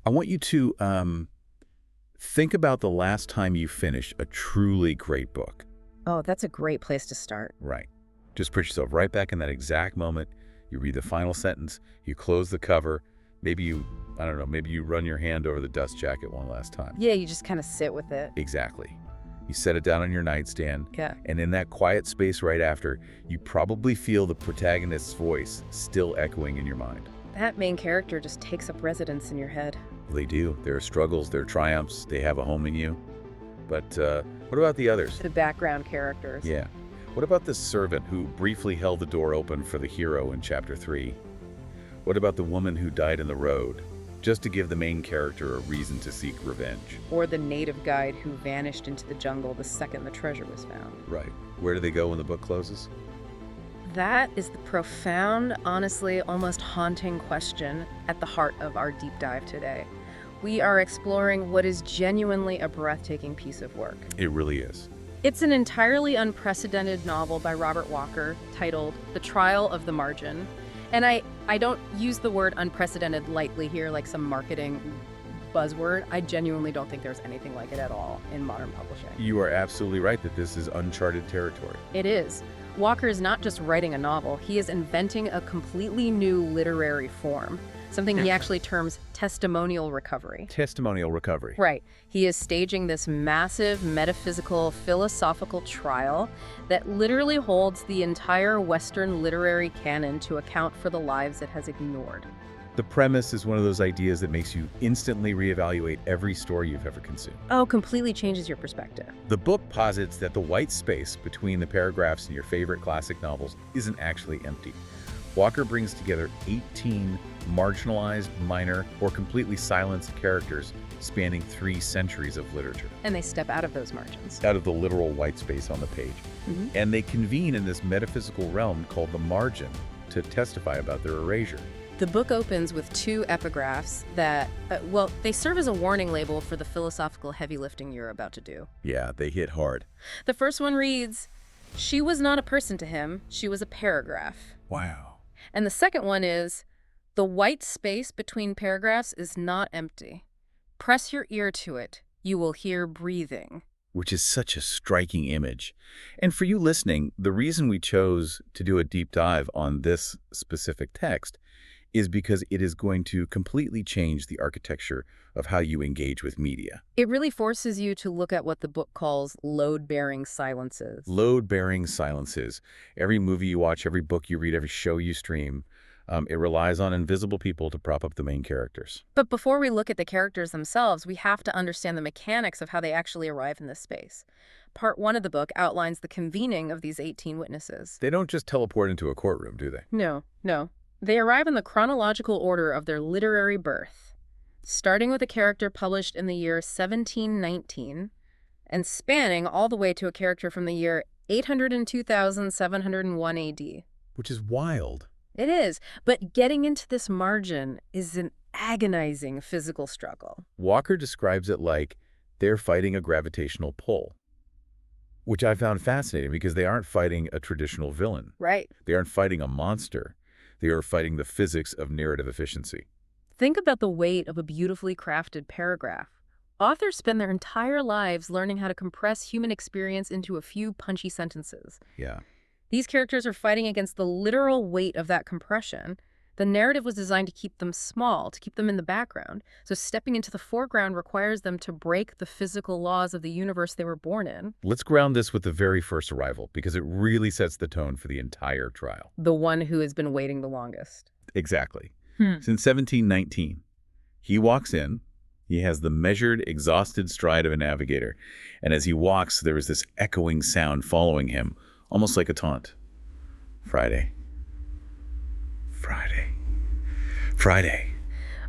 I want you to think about the last time you finished a truly great book. Oh, that's a great place to start. Right. Just put yourself right back in that exact moment. You read the final sentence, you close the cover, maybe I don't know, maybe you run your hand over the dust jacket one last time. Yeah, you just kind of sit with it. Exactly. You set it down on your nightstand, Yeah. and in that quiet space right after, you probably feel the protagonist's voice still echoing in your mind. That main character just takes up residence in your head. They do. There are struggles, there are triumphs, they have a home in you. But what about the others? The background characters. Yeah. What about the servant who briefly held the door open for the hero in Chapter 3? What about the woman who died in the road, just to give the main character a reason to seek revenge? Or the native guide who vanished into the jungle the second the treasure was found. Right. Where do they go when the book closes? That is the profound, honestly, almost haunting question at the heart of our deep dive today. We are exploring what is genuinely a breathtaking piece of work. It really is. It's an entirely unprecedented novel by Robert Walker titled The Trial of the Margin. And I don't use the word unprecedented lightly here like some marketing buzzword. I genuinely don't think there's anything like it at all in modern publishing. You are absolutely right that this is uncharted territory. It is. Walker is not just writing a novel, he is inventing a completely new literary form, something he actually terms testimonial recovery. Testimonial recovery. Right. He is staging this massive metaphysical, philosophical trial that literally holds the entire Western literary canon to account for the lives it has ignored. The premise is one of those ideas that makes you instantly reevaluate every story you've ever consumed. Oh, completely changes your perspective. The book posits that the white space between the paragraphs in your favorite classic novels isn't actually empty. Walker brings together 18 marginalized, minor, or completely silenced characters spanning 3 centuries of literature. And they step out of those margins. Out of the literal white space on the page. And they convene in this metaphysical realm called the margin to testify about their erasure. The book opens with 2 epigraphs that, they serve as a warning label for the philosophical heavy lifting you're about to do. Yeah, they hit hard. The first one reads, "She was not a person to him, she was a paragraph." Wow. And the second one is, "The white space between paragraphs is not empty. Press your ear to it, you will hear breathing." Which is such a striking image. And for you listening, the reason we chose to do a deep dive on this specific text is because it is going to completely change the architecture of how you engage with media. It really forces you to look at what the book calls load-bearing silences. Load-bearing silences. Every movie you watch, every book you read, every show you stream, it relies on invisible people to prop up the main characters. But before we look at the characters themselves, we have to understand the mechanics of how they actually arrive in this space. Part 1 of the book outlines the convening of these 18 witnesses. They don't just teleport into a courtroom, do they? No. They arrive in the chronological order of their literary birth, starting with a character published in the year 1719 and spanning all the way to a character from the year 802,701 AD. Which is wild. It is, but getting into this margin is an agonizing physical struggle. Walker describes it like they're fighting a gravitational pull, which I found fascinating because they aren't fighting a traditional villain. Right. They aren't fighting a monster. They are fighting the physics of narrative efficiency. Think about the weight of a beautifully crafted paragraph. Authors spend their entire lives learning how to compress human experience into a few punchy sentences. Yeah. These characters are fighting against the literal weight of that compression. The narrative was designed to keep them small, to keep them in the background. So stepping into the foreground requires them to break the physical laws of the universe they were born in. Let's ground this with the very first arrival, because it really sets the tone for the entire trial. The one who has been waiting the longest. Exactly. Since 1719, he walks in. He has the measured, exhausted stride of a navigator. And as he walks, there is this echoing sound following him, almost like a taunt. Friday. Friday. Friday.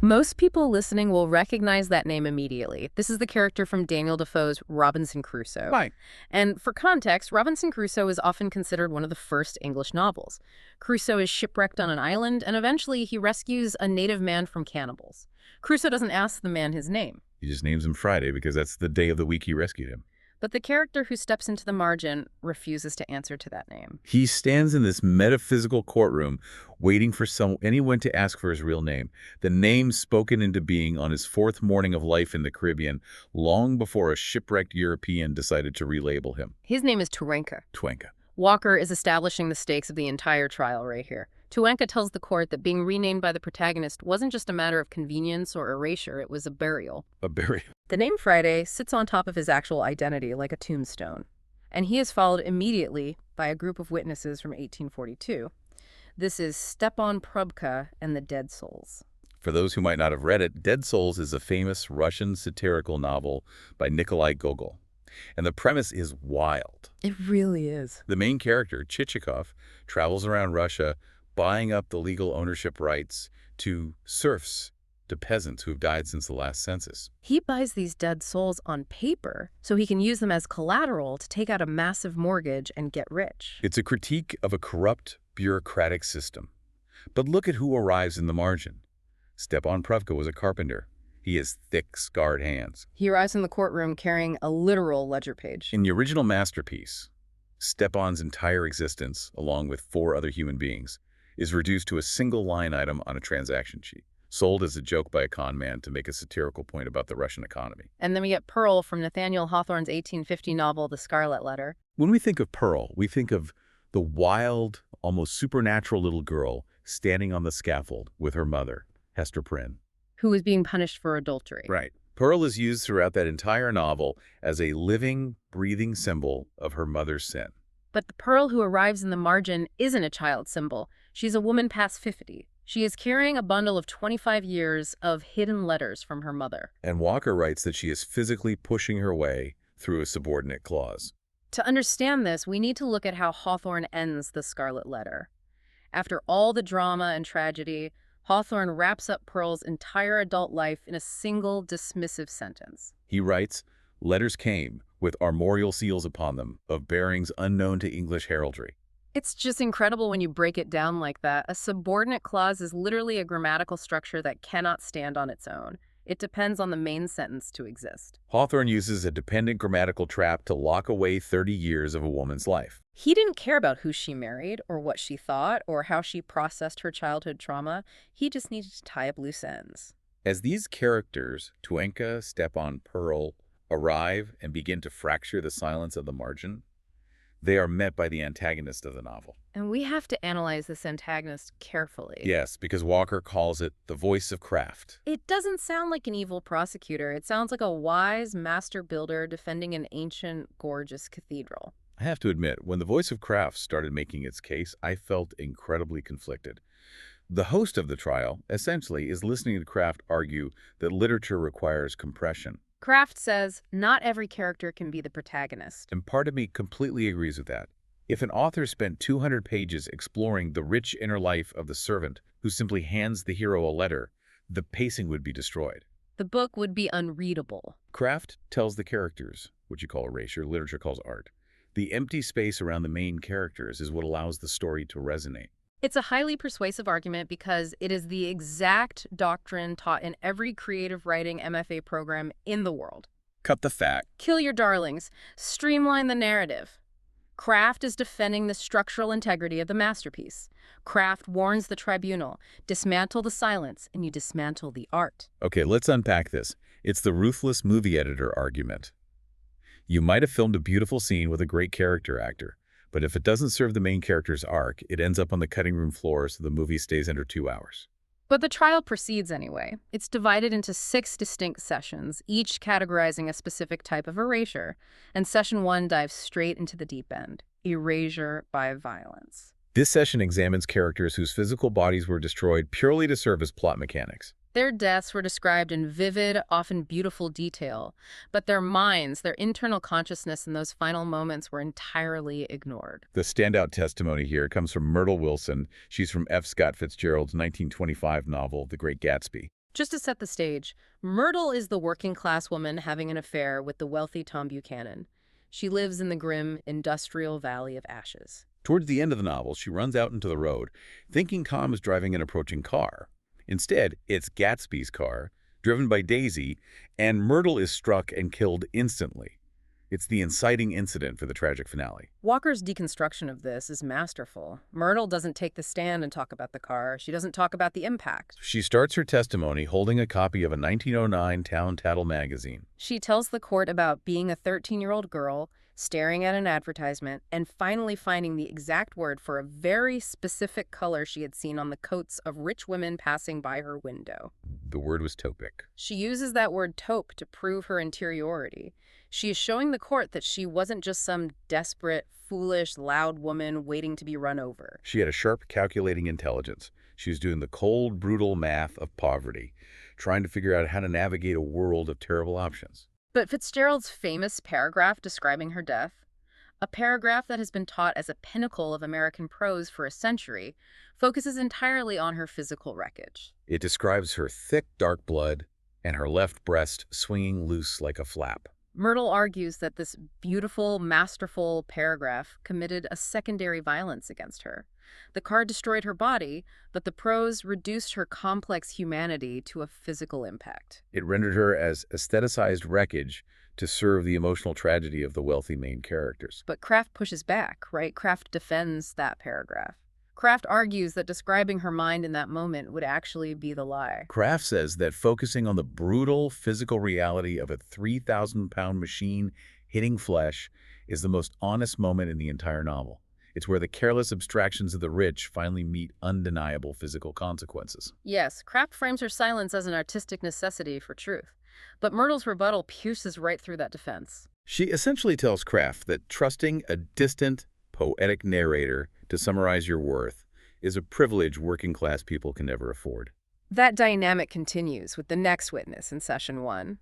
Most people listening will recognize that name immediately. This is the character from Daniel Defoe's Robinson Crusoe. Right. And for context, Robinson Crusoe is often considered one of the first English novels. Crusoe is shipwrecked on an island, and eventually he rescues a native man from cannibals. Crusoe doesn't ask the man his name. He just names him Friday because that's the day of the week he rescued him. But the character who steps into the margin refuses to answer to that name. He stands in this metaphysical courtroom waiting for anyone to ask for his real name, the name spoken into being on his fourth morning of life in the Caribbean, long before a shipwrecked European decided to relabel him. His name is Tuenka. Tuenka. Walker is establishing the stakes of the entire trial right here. Tuenka tells the court that being renamed by the protagonist wasn't just a matter of convenience or erasure, it was a burial. A burial. The name Friday sits on top of his actual identity like a tombstone, and he is followed immediately by a group of witnesses from 1842. This is Stepan Probka and the Dead Souls. For those who might not have read it, Dead Souls is a famous Russian satirical novel by Nikolai Gogol. And the premise is wild. It really is. The main character, Chichikov, travels around Russia buying up the legal ownership rights to serfs, to peasants who have died since the last census. He buys these dead souls on paper so he can use them as collateral to take out a massive mortgage and get rich. It's a critique of a corrupt, bureaucratic system. But look at who arrives in the margin. Stepan Pravka was a carpenter. He has thick, scarred hands. He arrives in the courtroom carrying a literal ledger page. In the original masterpiece, Stepan's entire existence, along with 4 other human beings, is reduced to a single line item on a transaction sheet, sold as a joke by a con man to make a satirical point about the Russian economy. And then we get Pearl from Nathaniel Hawthorne's 1850 novel, The Scarlet Letter. When we think of Pearl, we think of the wild, almost supernatural little girl standing on the scaffold with her mother, Hester Prynne, who was being punished for adultery. Right. Pearl is used throughout that entire novel as a living, breathing symbol of her mother's sin. But the Pearl who arrives in the margin isn't a child symbol. She's a woman past 50. She is carrying a bundle of 25 years of hidden letters from her mother. And Walker writes that she is physically pushing her way through a subordinate clause. To understand this, we need to look at how Hawthorne ends The Scarlet Letter. After all the drama and tragedy, Hawthorne wraps up Pearl's entire adult life in a single dismissive sentence. He writes, "Letters came, with armorial seals upon them, of bearings unknown to English heraldry." It's just incredible when you break it down like that. A subordinate clause is literally a grammatical structure that cannot stand on its own. It depends on the main sentence to exist. Hawthorne uses a dependent grammatical trap to lock away 30 years of a woman's life. He didn't care about who she married or what she thought or how she processed her childhood trauma. He just needed to tie up loose ends. As these characters, Tuenka, Stepan, Pearl, arrive and begin to fracture the silence of the margin, they are met by the antagonist of the novel. And we have to analyze this antagonist carefully. Yes, because Walker calls it the voice of craft. It doesn't sound like an evil prosecutor. It sounds like a wise master builder defending an ancient, gorgeous cathedral. I have to admit, when the voice of craft started making its case, I felt incredibly conflicted. The host of the trial, essentially, is listening to Craft argue that literature requires compression. Craft says, not every character can be the protagonist. And part of me completely agrees with that. If an author spent 200 pages exploring the rich inner life of the servant who simply hands the hero a letter, the pacing would be destroyed. The book would be unreadable. Craft tells the characters, which you call erasure, literature calls art. The empty space around the main characters is what allows the story to resonate. It's a highly persuasive argument because it is the exact doctrine taught in every creative writing MFA program in the world. Cut the fat. Kill your darlings. Streamline the narrative. Craft is defending the structural integrity of the masterpiece. Craft warns the tribunal, dismantle the silence, and you dismantle the art. Okay, let's unpack this. It's the ruthless movie editor argument. You might have filmed a beautiful scene with a great character actor, but if it doesn't serve the main character's arc, it ends up on the cutting room floor so the movie stays under 2 hours. But the trial proceeds anyway. It's divided into 6 distinct sessions, each categorizing a specific type of erasure, and session 1 dives straight into the deep end, erasure by violence. This session examines characters whose physical bodies were destroyed purely to serve as plot mechanics. Their deaths were described in vivid, often beautiful detail, but their minds, their internal consciousness in those final moments were entirely ignored. The standout testimony here comes from Myrtle Wilson. She's from F. Scott Fitzgerald's 1925 novel, The Great Gatsby. Just to set the stage, Myrtle is the working-class woman having an affair with the wealthy Tom Buchanan. She lives in the grim, industrial valley of ashes. Towards the end of the novel, she runs out into the road, thinking Tom is driving an approaching car. Instead, it's Gatsby's car, driven by Daisy, and Myrtle is struck and killed instantly. It's the inciting incident for the tragic finale. Walker's deconstruction of this is masterful. Myrtle doesn't take the stand and talk about the car. She doesn't talk about the impact. She starts her testimony holding a copy of a 1909 Town Tattle magazine. She tells the court about being a 13-year-old girl, staring at an advertisement, and finally finding the exact word for a very specific color she had seen on the coats of rich women passing by her window. The word was taupe. She uses that word taupe to prove her interiority. She is showing the court that she wasn't just some desperate, foolish, loud woman waiting to be run over. She had a sharp, calculating intelligence. She was doing the cold, brutal math of poverty, trying to figure out how to navigate a world of terrible options. But Fitzgerald's famous paragraph describing her death, a paragraph that has been taught as a pinnacle of American prose for a century, focuses entirely on her physical wreckage. It describes her thick, dark blood and her left breast swinging loose like a flap. Myrtle argues that this beautiful, masterful paragraph committed a secondary violence against her. The car destroyed her body, but the prose reduced her complex humanity to a physical impact. It rendered her as aestheticized wreckage to serve the emotional tragedy of the wealthy main characters. But Kraft pushes back, right? Kraft defends that paragraph. Kraft argues that describing her mind in that moment would actually be the lie. Kraft says that focusing on the brutal physical reality of a 3,000-pound machine hitting flesh is the most honest moment in the entire novel. It's where the careless abstractions of the rich finally meet undeniable physical consequences. Yes, Kraft frames her silence as an artistic necessity for truth. But Myrtle's rebuttal pierces right through that defense. She essentially tells Kraft that trusting a distant, poetic narrator to summarize your worth is a privilege working-class people can never afford. That dynamic continues with the next witness in Session 1,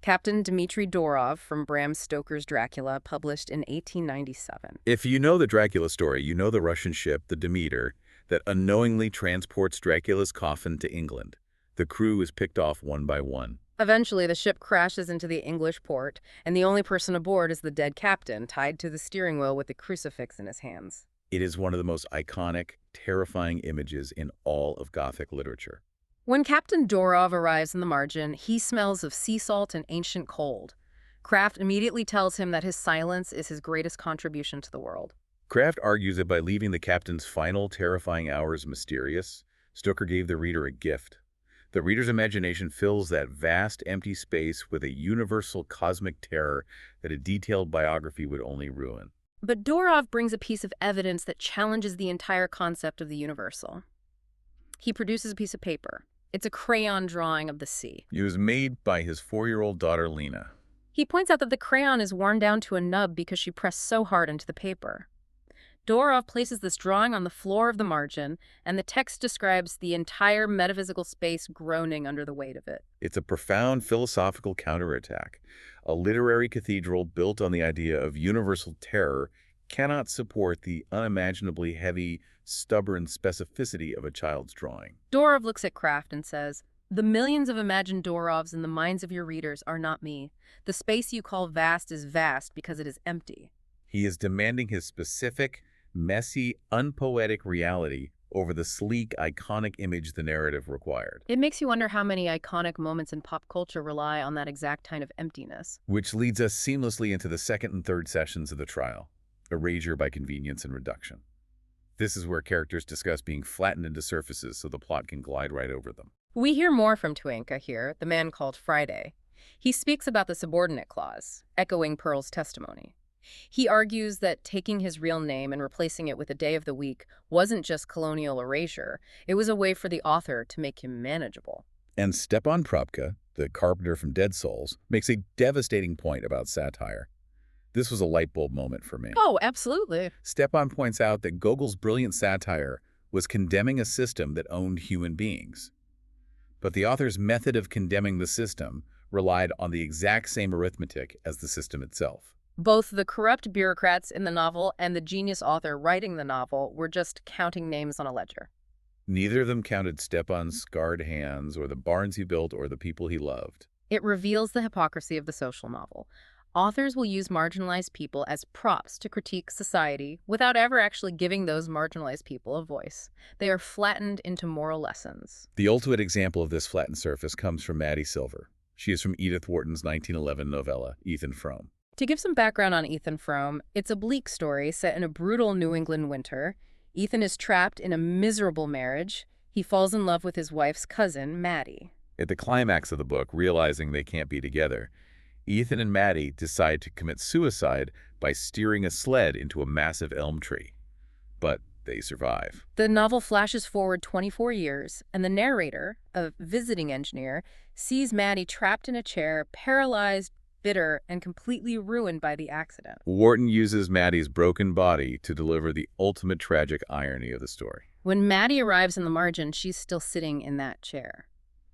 Captain Dmitry Dorov from Bram Stoker's Dracula, published in 1897. If you know the Dracula story, you know the Russian ship, the Demeter, that unknowingly transports Dracula's coffin to England. The crew is picked off one by one. Eventually, the ship crashes into the English port, and the only person aboard is the dead captain, tied to the steering wheel with a crucifix in his hands. It is one of the most iconic, terrifying images in all of Gothic literature. When Captain Dorov arrives in the margin, he smells of sea salt and ancient cold. Kraft immediately tells him that his silence is his greatest contribution to the world. Kraft argues that by leaving the captain's final, terrifying hours mysterious, Stoker gave the reader a gift. The reader's imagination fills that vast, empty space with a universal cosmic terror that a detailed biography would only ruin. But Dorov brings a piece of evidence that challenges the entire concept of the universal. He produces a piece of paper. It's a crayon drawing of the sea. It was made by his 4-year-old daughter, Lena. He points out that the crayon is worn down to a nub because she pressed so hard into the paper. Dorov places this drawing on the floor of the margin, and the text describes the entire metaphysical space groaning under the weight of it. It's a profound philosophical counterattack. A literary cathedral built on the idea of universal terror cannot support the unimaginably heavy, stubborn specificity of a child's drawing. Dorov looks at Kraft and says, "The millions of imagined Dorovs in the minds of your readers are not me. The space you call vast is vast because it is empty." He is demanding his specific, messy, unpoetic reality over the sleek, iconic image the narrative required. It makes you wonder how many iconic moments in pop culture rely on that exact kind of emptiness. Which leads us seamlessly into the second and third sessions of the trial, erasure by convenience and reduction. This is where characters discuss being flattened into surfaces so the plot can glide right over them. We hear more from Tuenka here, the man called Friday. He speaks about the subordinate clause, echoing Pearl's testimony. He argues that taking his real name and replacing it with a day of the week wasn't just colonial erasure, it was a way for the author to make him manageable. And Stepan Propka, the carpenter from Dead Souls, makes a devastating point about satire. This was a light bulb moment for me. Oh, absolutely. Stepan points out that Gogol's brilliant satire was condemning a system that owned human beings. But the author's method of condemning the system relied on the exact same arithmetic as the system itself. Both the corrupt bureaucrats in the novel and the genius author writing the novel were just counting names on a ledger. Neither of them counted Stepan's scarred hands or the barns he built or the people he loved. It reveals the hypocrisy of the social novel. Authors will use marginalized people as props to critique society without ever actually giving those marginalized people a voice. They are flattened into moral lessons. The ultimate example of this flattened surface comes from Maddie Silver. She is from Edith Wharton's 1911 novella, Ethan Frome. To give some background on Ethan Frome, it's a bleak story set in a brutal New England winter. Ethan is trapped in a miserable marriage. He falls in love with his wife's cousin, Maddie. At the climax of the book, realizing they can't be together, Ethan and Maddie decide to commit suicide by steering a sled into a massive elm tree. But they survive. The novel flashes forward 24 years, and the narrator, a visiting engineer, sees Maddie trapped in a chair, paralyzed, bitter, and completely ruined by the accident. Wharton uses Maddie's broken body to deliver the ultimate tragic irony of the story. When Maddie arrives in the margin, she's still sitting in that chair.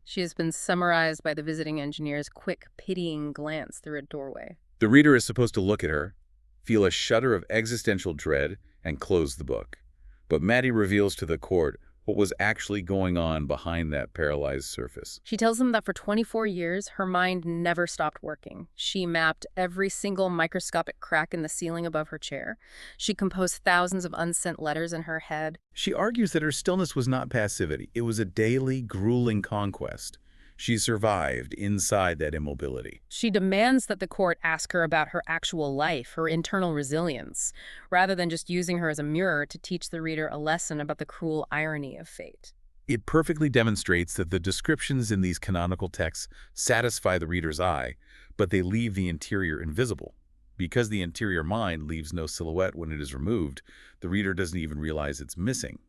She has been summarized by the visiting engineer's quick, pitying glance through a doorway. The reader is supposed to look at her, feel a shudder of existential dread, and close the book. But Maddie reveals to the court what was actually going on behind that paralyzed surface. She tells them that for 24 years, her mind never stopped working. She mapped every single microscopic crack in the ceiling above her chair. She composed thousands of unsent letters in her head. She argues that her stillness was not passivity. It was a daily, grueling conquest. She survived inside that immobility. She demands that the court ask her about her actual life, her internal resilience, rather than just using her as a mirror to teach the reader a lesson about the cruel irony of fate. It perfectly demonstrates that the descriptions in these canonical texts satisfy the reader's eye, but they leave the interior invisible. Because the interior mind leaves no silhouette when it is removed, the reader doesn't even realize it's missing.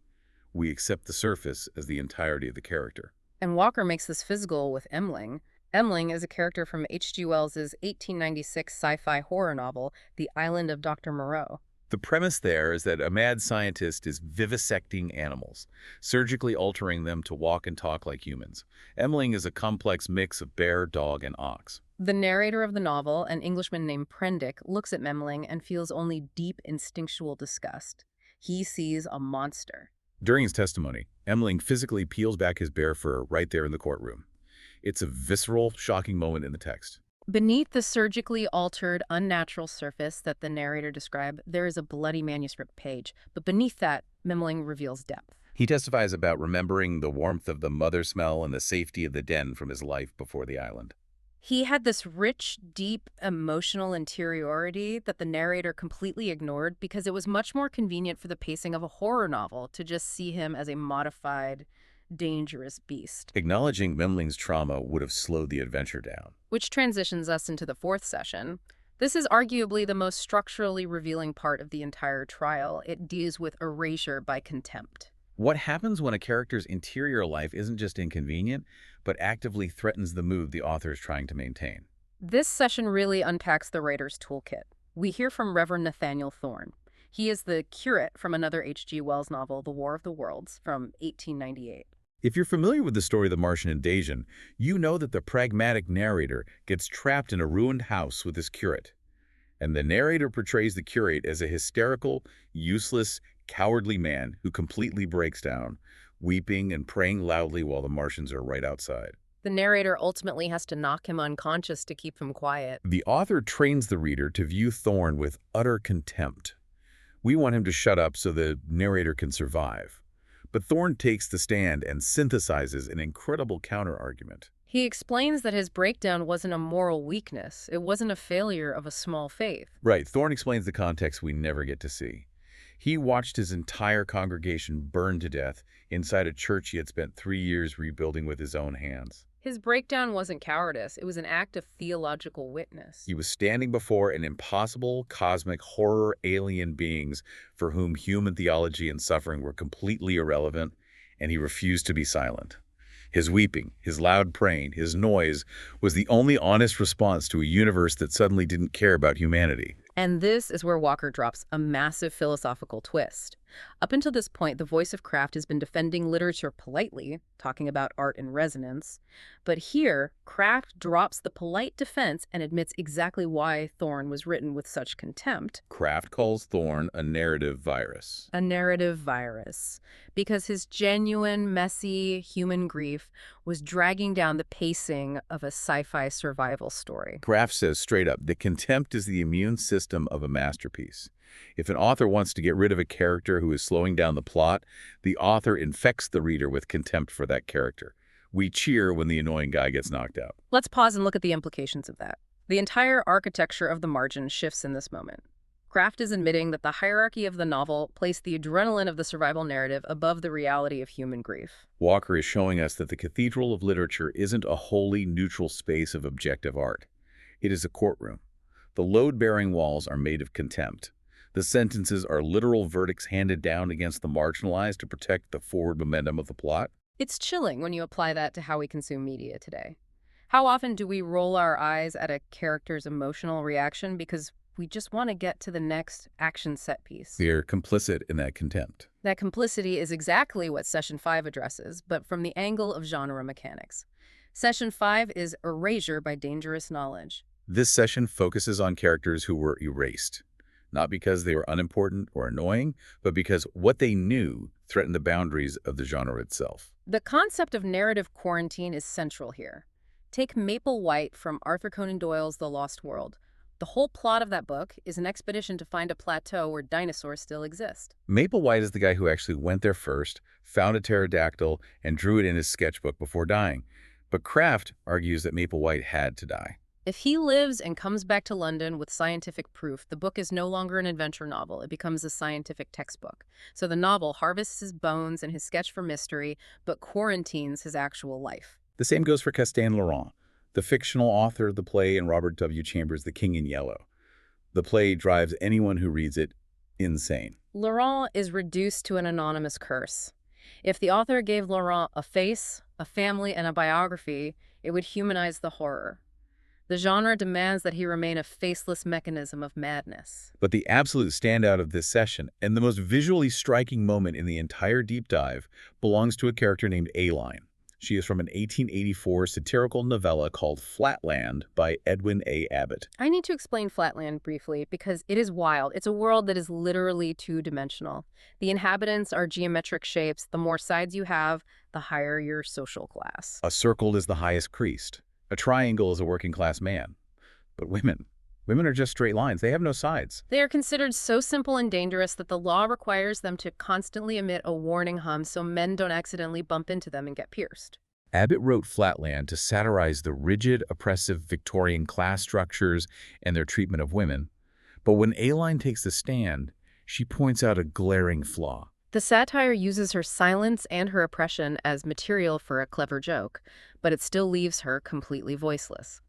We accept the surface as the entirety of the character. And Walker makes this physical with Emling. Emling is a character from H.G. Wells's 1896 sci-fi horror novel, The Island of Dr. Moreau. The premise there is that a mad scientist is vivisecting animals, surgically altering them to walk and talk like humans. Emling is a complex mix of bear, dog, and ox. The narrator of the novel, an Englishman named Prendick, looks at Memling and feels only deep instinctual disgust. He sees a monster. During his testimony, Emling physically peels back his bear fur right there in the courtroom. It's a visceral, shocking moment in the text. Beneath the surgically altered, unnatural surface that the narrator described, there is a bloody manuscript page. But beneath that, Memling reveals depth. He testifies about remembering the warmth of the mother smell and the safety of the den from his life before the island. He had this rich, deep, emotional interiority that the narrator completely ignored because it was much more convenient for the pacing of a horror novel to just see him as a modified, dangerous beast. Acknowledging Memling's trauma would have slowed the adventure down. Which transitions us into the fourth session. This is arguably the most structurally revealing part of the entire trial. It deals with erasure by contempt. What happens when a character's interior life isn't just inconvenient, but actively threatens the mood the author is trying to maintain? This session really unpacks the writer's toolkit. We hear from Reverend Nathaniel Thorne. He is the curate from another H.G. Wells novel, The War of the Worlds, from 1898. If you're familiar with the story of the Martian invasion, you know that the pragmatic narrator gets trapped in a ruined house with his curate. And the narrator portrays the curate as a hysterical, useless, cowardly man who completely breaks down, weeping and praying loudly while the Martians are right outside. The narrator ultimately has to knock him unconscious to keep him quiet. The author trains the reader to view Thorne with utter contempt. We want him to shut up so the narrator can survive. But Thorne takes the stand and synthesizes an incredible counter-argument. He explains that his breakdown wasn't a moral weakness. It wasn't a failure of a small faith. Right, Thorne explains the context we never get to see. He watched his entire congregation burn to death inside a church he had spent 3 years rebuilding with his own hands. His breakdown wasn't cowardice. It was an act of theological witness. He was standing before an impossible, cosmic, horror alien beings for whom human theology and suffering were completely irrelevant, and he refused to be silent. His weeping, his loud praying, his noise was the only honest response to a universe that suddenly didn't care about humanity. And this is where Walker drops a massive philosophical twist. Up until this point, the voice of craft has been defending literature politely, talking about art and resonance. But here, Craft drops the polite defense and admits exactly why Thorne was written with such contempt. Craft calls Thorne a narrative virus. A narrative virus. Because his genuine, messy, human grief was dragging down the pacing of a sci-fi survival story. Craft says straight up, the contempt is the immune system of a masterpiece. If an author wants to get rid of a character who is slowing down the plot, the author infects the reader with contempt for that character. We cheer when the annoying guy gets knocked out. Let's pause and look at the implications of that. The entire architecture of the margin shifts in this moment. Kraft is admitting that the hierarchy of the novel placed the adrenaline of the survival narrative above the reality of human grief. Walker is showing us that the cathedral of literature isn't a wholly neutral space of objective art. It is a courtroom. The load-bearing walls are made of contempt. The sentences are literal verdicts handed down against the marginalized to protect the forward momentum of the plot. It's chilling when you apply that to how we consume media today. How often do we roll our eyes at a character's emotional reaction because we just want to get to the next action set piece? They're complicit in that contempt. That complicity is exactly what Session 5 addresses, but from the angle of genre mechanics. Session 5 is erasure by dangerous knowledge. This session focuses on characters who were erased, not because they were unimportant or annoying, but because what they knew threatened the boundaries of the genre itself. The concept of narrative quarantine is central here. Take Maple White from Arthur Conan Doyle's The Lost World. The whole plot of that book is an expedition to find a plateau where dinosaurs still exist. Maple White is the guy who actually went there first, found a pterodactyl, and drew it in his sketchbook before dying. But Kraft argues that Maple White had to die. If he lives and comes back to London with scientific proof, the book is no longer an adventure novel. It becomes a scientific textbook. So the novel harvests his bones and his sketch for mystery, but quarantines his actual life. The same goes for Castan Laurent, the fictional author of the play and Robert W. Chambers' The King in Yellow. The play drives anyone who reads it insane. Laurent is reduced to an anonymous curse. If the author gave Laurent a face, a family, and a biography, it would humanize the horror. The genre demands that he remain a faceless mechanism of madness. But the absolute standout of this session, and the most visually striking moment in the entire deep dive, belongs to a character named Aileen. She is from an 1884 satirical novella called Flatland by Edwin A. Abbott. I need to explain Flatland briefly because it is wild. It's a world that is literally two-dimensional. The inhabitants are geometric shapes. The more sides you have, the higher your social class. A circle is the highest creased. A triangle is a working-class man. But women are just straight lines. They have no sides. They are considered so simple and dangerous that the law requires them to constantly emit a warning hum so men don't accidentally bump into them and get pierced. Abbott wrote Flatland to satirize the rigid, oppressive Victorian class structures and their treatment of women. But when Aileen takes the stand, she points out a glaring flaw. The satire uses her silence and her oppression as material for a clever joke, but it still leaves her completely voiceless.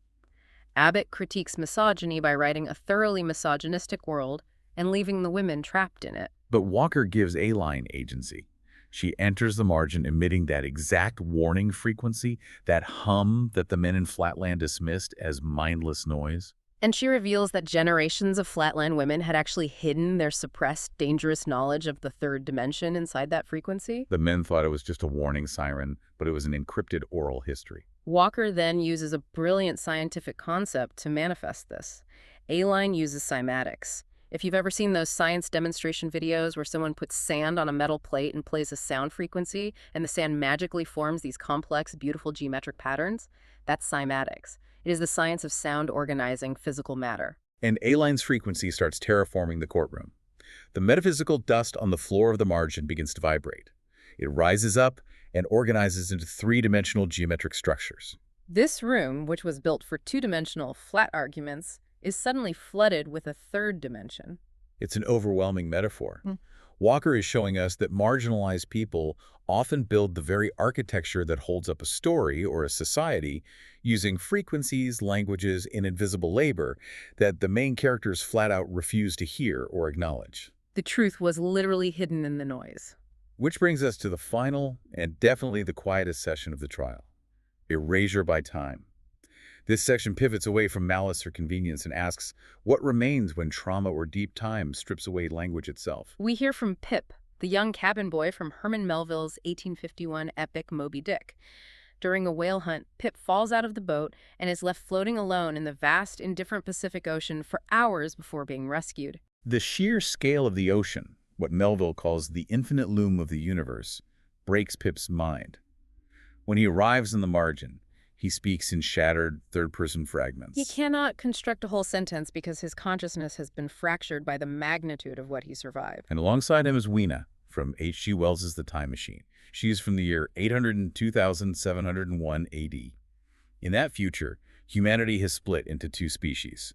Abbott critiques misogyny by writing a thoroughly misogynistic world and leaving the women trapped in it. But Walker gives Aileen agency. She enters the margin emitting that exact warning frequency, that hum that the men in Flatland dismissed as mindless noise. And she reveals that generations of Flatland women had actually hidden their suppressed, dangerous knowledge of the third dimension inside that frequency. The men thought it was just a warning siren, but it was an encrypted oral history. Walker then uses a brilliant scientific concept to manifest this. Aileen uses cymatics. If you've ever seen those science demonstration videos where someone puts sand on a metal plate and plays a sound frequency, and the sand magically forms these complex, beautiful geometric patterns, that's cymatics. It is the science of sound organizing physical matter. And Aileen's frequency starts terraforming the courtroom. The metaphysical dust on the floor of the margin begins to vibrate. It rises up and organizes into three-dimensional geometric structures. This room, which was built for two-dimensional flat arguments, is suddenly flooded with a third dimension. It's an overwhelming metaphor. Walker is showing us that marginalized people often build the very architecture that holds up a story or a society using frequencies, languages, and invisible labor that the main characters flat out refuse to hear or acknowledge. The truth was literally hidden in the noise. Which brings us to the final and definitely the quietest session of the trial, erasure by time. This section pivots away from malice or convenience and asks what remains when trauma or deep time strips away language itself. We hear from Pip, the young cabin boy from Herman Melville's 1851 epic Moby Dick. During a whale hunt, Pip falls out of the boat and is left floating alone in the vast, indifferent Pacific Ocean for hours before being rescued. The sheer scale of the ocean, what Melville calls the infinite loom of the universe, breaks Pip's mind. When he arrives on the margin, he speaks in shattered, third-person fragments. He cannot construct a whole sentence because his consciousness has been fractured by the magnitude of what he survived. And alongside him is Weena from H.G. Wells's The Time Machine. She is from the year 802,701 AD. In that future, Humanity has split into two species,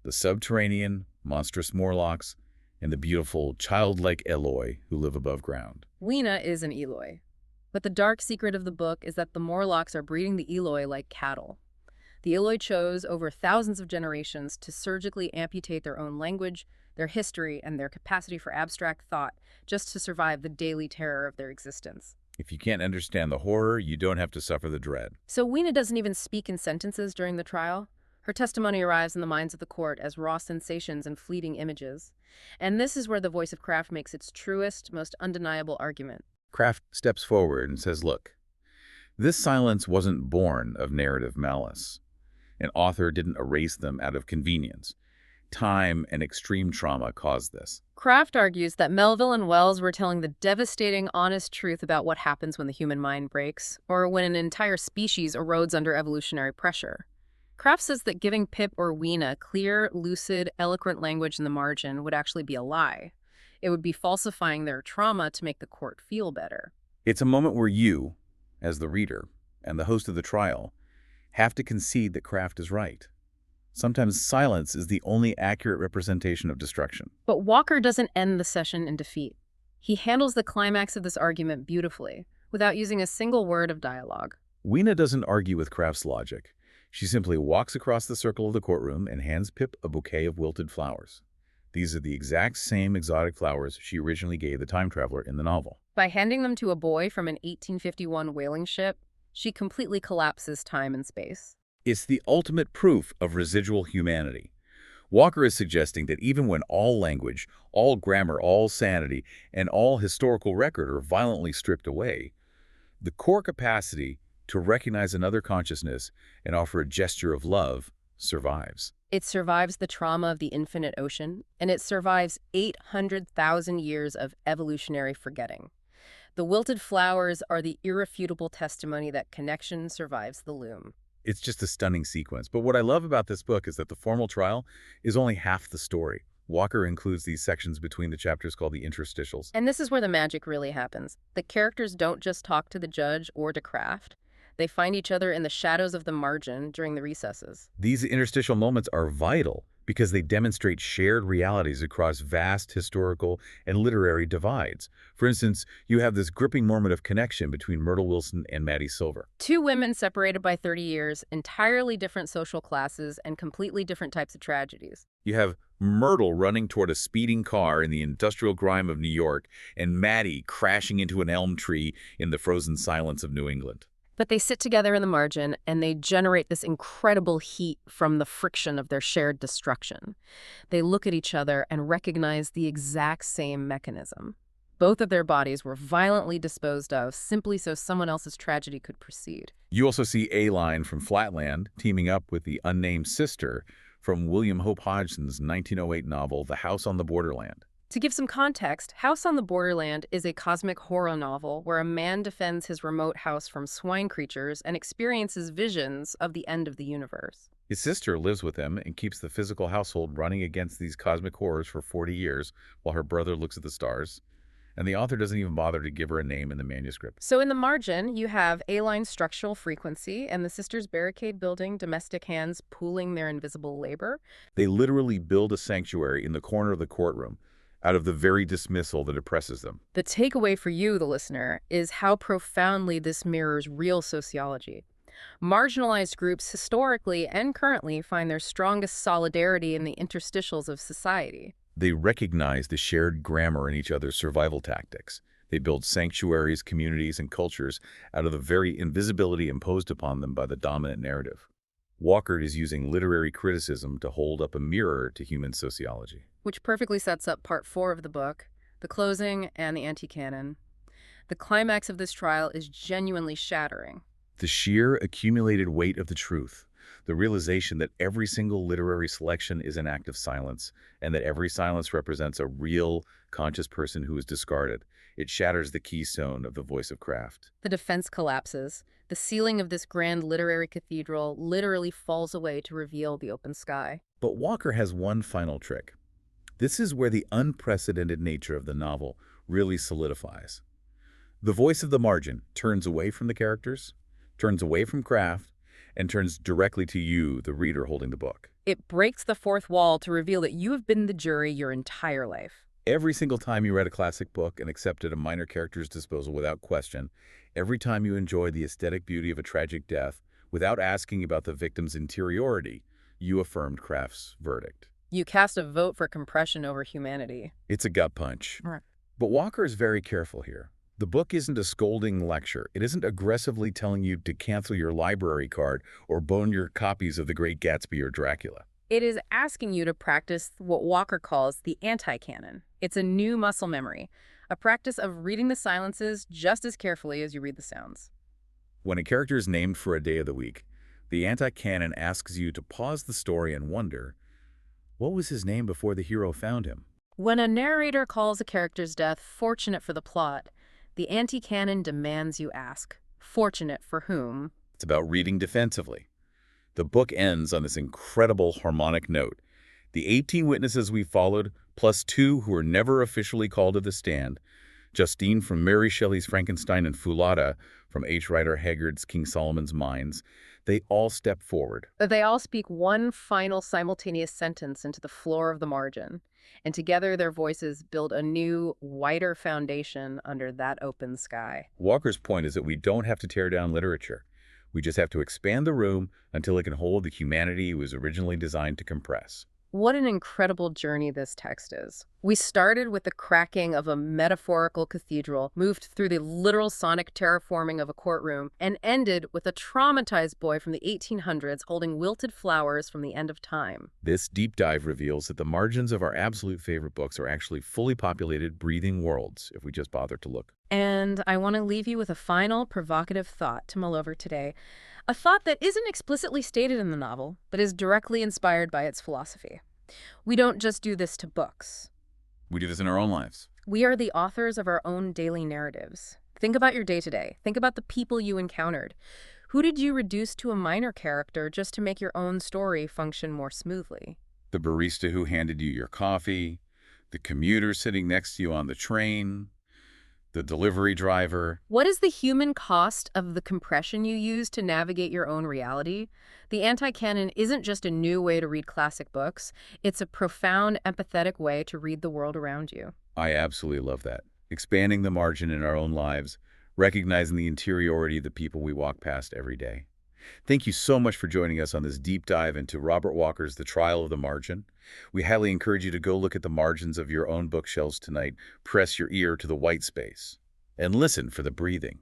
the subterranean, monstrous Morlocks, and the beautiful, childlike Eloi who live above ground. Weena is an Eloi. But the dark secret of the book is that the Morlocks are breeding the Eloi like cattle. The Eloi chose, over thousands of generations, to surgically amputate their own language, their history, and their capacity for abstract thought, just to survive the daily terror of their existence. If you can't understand the horror, you don't have to suffer the dread. So Weena doesn't even speak in sentences during the trial. Her testimony arrives in the minds of the court as raw sensations and fleeting images. And this is where the voice of Kraft makes its truest, most undeniable argument. Kraft steps forward and says, look, this silence wasn't born of narrative malice. An author didn't erase them out of convenience. Time and extreme trauma caused this. Kraft argues that Melville and Wells were telling the devastating, honest truth about what happens when the human mind breaks, or when an entire species erodes under evolutionary pressure. Kraft says that giving Pip or Weena clear, lucid, eloquent language in the margin would actually be a lie. It would be falsifying their trauma to make the court feel better. It's a moment where you, as the reader and the host of the trial, have to concede that Kraft is right. Sometimes silence is the only accurate representation of destruction. But Walker doesn't end the session in defeat. He handles the climax of this argument beautifully, without using a single word of dialogue. Weena doesn't argue with Kraft's logic. She simply walks across the circle of the courtroom and hands Pip a bouquet of wilted flowers. These are the exact same exotic flowers she originally gave the time traveler in the novel. By handing them to a boy from an 1851 whaling ship, she completely collapses time and space. It's the ultimate proof of residual humanity. Walker is suggesting that even when all language, all grammar, all sanity, and all historical record are violently stripped away, the core capacity to recognize another consciousness and offer a gesture of love survives. It survives the trauma of the infinite ocean, and it survives 800,000 years of evolutionary forgetting. The wilted flowers are the irrefutable testimony that connection survives the loom. It's just a stunning sequence. But what I love about this book is that the formal trial is only half the story. Walker includes these sections between the chapters called the interstitials. And this is where the magic really happens. The characters don't just talk to the judge or to Kraft. They find each other in the shadows of the margin during the recesses. These interstitial moments are vital because they demonstrate shared realities across vast historical and literary divides. For instance, you have this gripping moment of connection between Myrtle Wilson and Maddie Silver. Two women separated by 30 years, entirely different social classes, and completely different types of tragedies. You have Myrtle running toward a speeding car in the industrial grime of New York, and Maddie crashing into an elm tree in the frozen silence of New England. But they sit together in the margin, and they generate this incredible heat from the friction of their shared destruction. They look at each other and recognize the exact same mechanism. Both of their bodies were violently disposed of simply so someone else's tragedy could proceed. You also see A-Line from Flatland teaming up with the unnamed sister from William Hope Hodgson's 1908 novel, The House on the Borderland. To give some context, House on the Borderland is a cosmic horror novel where a man defends his remote house from swine creatures and experiences visions of the end of the universe. His sister lives with him and keeps the physical household running against these cosmic horrors for 40 years while her brother looks at the stars. And the author doesn't even bother to give her a name in the manuscript. So in the margin, you have A-Line's structural frequency and the sisters' barricade building domestic hands pooling their invisible labor. They literally build a sanctuary in the corner of the courtroom out of the very dismissal that oppresses them. The takeaway for you, the listener, is how profoundly this mirrors real sociology. Marginalized groups historically and currently find their strongest solidarity in the interstitials of society. They recognize the shared grammar in each other's survival tactics. They build sanctuaries, communities, and cultures out of the very invisibility imposed upon them by the dominant narrative. Walker is using literary criticism to hold up a mirror to human sociology. Which perfectly sets up part 4 of the book, the closing and the anti-canon. The climax of this trial is genuinely shattering. The sheer accumulated weight of the truth, the realization that every single literary selection is an act of silence, and that every silence represents a real, conscious person who is discarded. It shatters the keystone of the voice of Kraft. The defense collapses. The ceiling of this grand literary cathedral literally falls away to reveal the open sky. But Walker has one final trick. This is where the unprecedented nature of the novel really solidifies. The voice of the margin turns away from the characters, turns away from Kraft, and turns directly to you, the reader holding the book. It breaks the fourth wall to reveal that you have been the jury your entire life. Every single time you read a classic book and accepted a minor character's disposal without question, every time you enjoyed the aesthetic beauty of a tragic death without asking about the victim's interiority, you affirmed Kraft's verdict. You cast a vote for compression over humanity. It's a gut punch. Right. But Walker is very careful here. The book isn't a scolding lecture. It isn't aggressively telling you to cancel your library card or burn your copies of The Great Gatsby or Dracula. It is asking you to practice what Walker calls the anti-canon. It's a new muscle memory, a practice of reading the silences just as carefully as you read the sounds. When a character is named for a day of the week, the anti-canon asks you to pause the story and wonder, what was his name before the hero found him? When a narrator calls a character's death fortunate for the plot, the anti-canon demands you ask, fortunate for whom? It's about reading defensively. The book ends on this incredible harmonic note. The 18 witnesses we followed, plus 2 who were never officially called to the stand, Justine from Mary Shelley's Frankenstein and Foulata from H. Rider Haggard's King Solomon's Mines, they all step forward. They all speak one final simultaneous sentence into the floor of the margin, and together their voices build a new, wider foundation under that open sky. Walker's point is that we don't have to tear down literature. We just have to expand the room until it can hold the humanity it was originally designed to compress. What an incredible journey this text is. We started with the cracking of a metaphorical cathedral, moved through the literal sonic terraforming of a courtroom, and ended with a traumatized boy from the 1800s holding wilted flowers from the end of time. This deep dive reveals that the margins of our absolute favorite books are actually fully populated, breathing worlds, if we just bother to look. And I want to leave you with a final provocative thought to mull over today. A thought that isn't explicitly stated in the novel, but is directly inspired by its philosophy. We don't just do this to books. We do this in our own lives. We are the authors of our own daily narratives. Think about your day-to-day. Think about the people you encountered. Who did you reduce to a minor character just to make your own story function more smoothly? The barista who handed you your coffee, the commuter sitting next to you on the train, the delivery driver. What is the human cost of the compression you use to navigate your own reality? The anti-canon isn't just a new way to read classic books. It's a profound, empathetic way to read the world around you. I absolutely love that. Expanding the margin in our own lives, recognizing the interiority of the people we walk past every day. Thank you so much for joining us on this deep dive into Robert Walker's The Trial of the Margin. We highly encourage you to go look at the margins of your own bookshelves tonight, press your ear to the white space, and listen for the breathing.